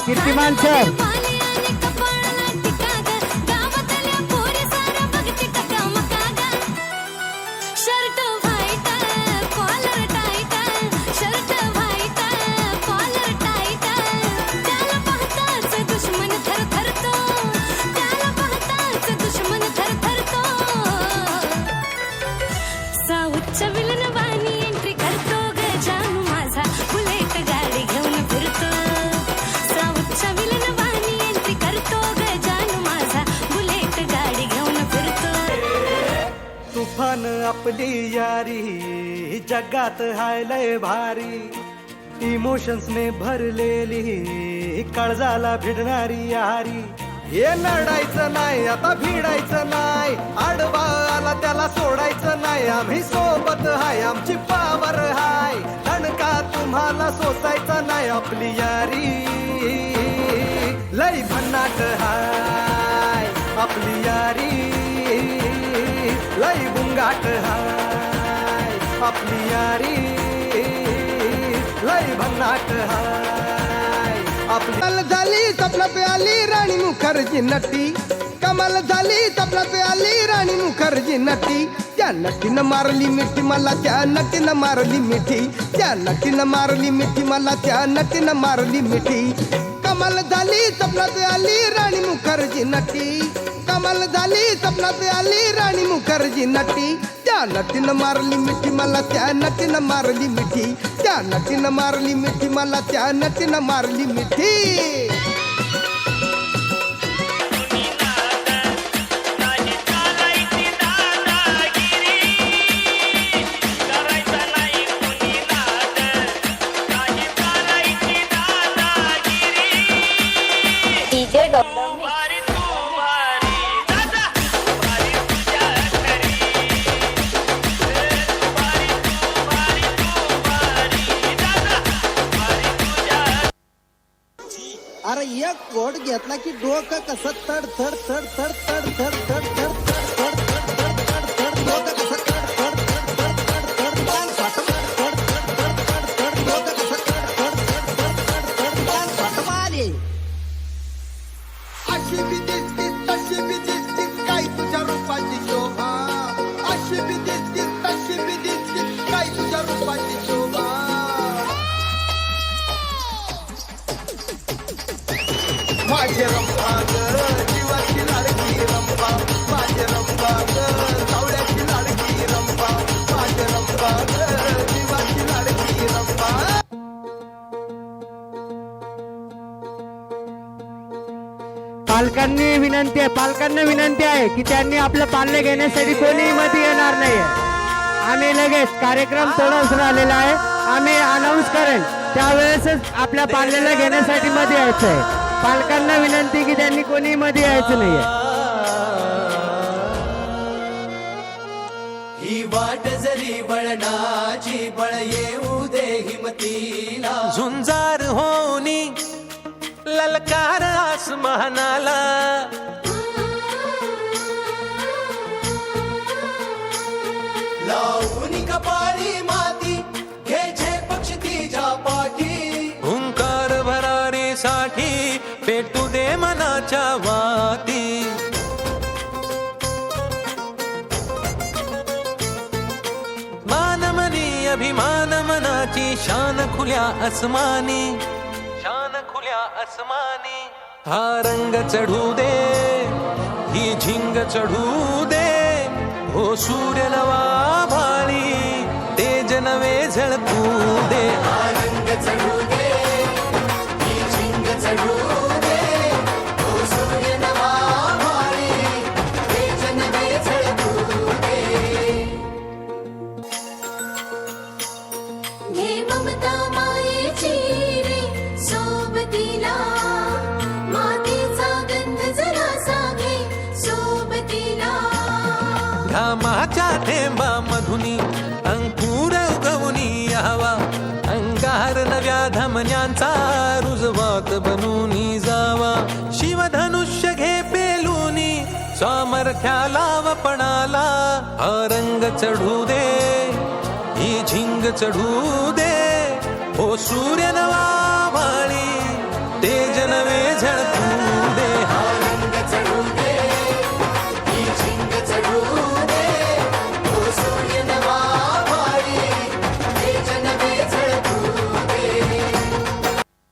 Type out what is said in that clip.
कीर्तिमान सर. तुफान आपली यारी जगात हाय लय भारी, इमोशन्स ने भरलेली काळजाला भिडणारी यारी. हे लढायचं नाही आता भिडायचं नाही, आडवा आला त्याला सोडायचं नाही. आम्ही सोबत हाय आमची पावर हाय, दणका तुम्हाला सोसायचा नाही. आपली यारी लय भन्नाट हाय, आपली यारी लय बुंगाट हाय. आपली यारी लय भन्नाट हाय. आपली कमाल झाली तपला पे आली राणी मुखर्जी नटी, कमाल झाली तपला पे आली राणी मुखर्जी नटी. त्या नटीनं मारली मिठी मला, त्या नटीनं मारली मिठी, त्या नटीनं मारली मिठी मला, त्या नटीनं मारली मिठी. कमाल झाली तपला पे आली राणी मुखर्जी नटी, कमाल झाली तपला पे आली राणी मुखर्जी नटी. त्या नटीनं मारली मिठी मला, त्या नटीनं मारली मिठी, त्या नटीनं मारली मिठी मला, त्या नटीनं मारली मिठी. अरे एक घोट घेतला की डोकं कसं तड तड तड तड तड तड तड तड तड तड तड तड डोकं कसं तड तड तड तड तड तड बाल फाटम तड तड तड तड तड डोकं कसं तड तड तड तड तड तड बाल फाटम आले. अशी बी दिसतीस तशी बी दिसतीस काय तुझ्या रूपाची शोभा, अशी बी दिसतीस तशी बी दिसतीस काय तुझ्या रूपाची शोभा. माझे रंभा ग जीवाची लाडकी रंभा, माझे रंभा ग सावळ्याची लाडकी रंभा, माझे रंभा ग जीवाची लाडकी रंभा. पालकांना विनंती आहे की त्यांनी आपलं पाल्य घेण्यासाठी कोणीही मध्ये येणार नाहीये. आम्ही लगेच कार्यक्रम थोडाच राहिलेला आहे, आम्ही अनाऊन्स करेल त्यावेळेसच आपल्या पाल्याला घेण्यासाठी मध्ये यायचं आहे. पालकांना विनंती की त्यांनी कोणी मध्ये यायचं नाहीये. ही वाट जरी बळणाची बळ येऊ दे हिमतीला, झुंजार होनी ललकार आसमानाला. लावून कपाळी माती घे पक्ष तिच्या पाठी, हुंकार भरारीसाठी पेटू दे मनाच्या वाती. मानमनी अभिमान मनाची शान खुल्या आसमानी, शान खुल्या आसमानी. हा रंग चढू दे ही झिंग चढू दे, हो सूर्य नवा भाळी तेज नवे झळकू दे. हा रंग चढू दे ही झिंग चढू दे, हो सूर्य नवा भाळी तेज नवे झळकू दे. घे ममता मायेची रे सोबतीला, मातीचा गंध जरासा घे सोबतीला. घामाच्या थेंबा मधुनी अंकुर उगवूनी यावा, अंगार नव्या धमन्यांचा रुजवात बनूनी जावा. शिवधनुष्य घे पेलूनी सामर्थ्याला वपणाला, हा रंग चढू दे ही झिंग चढू दे, हो सूर्य नवा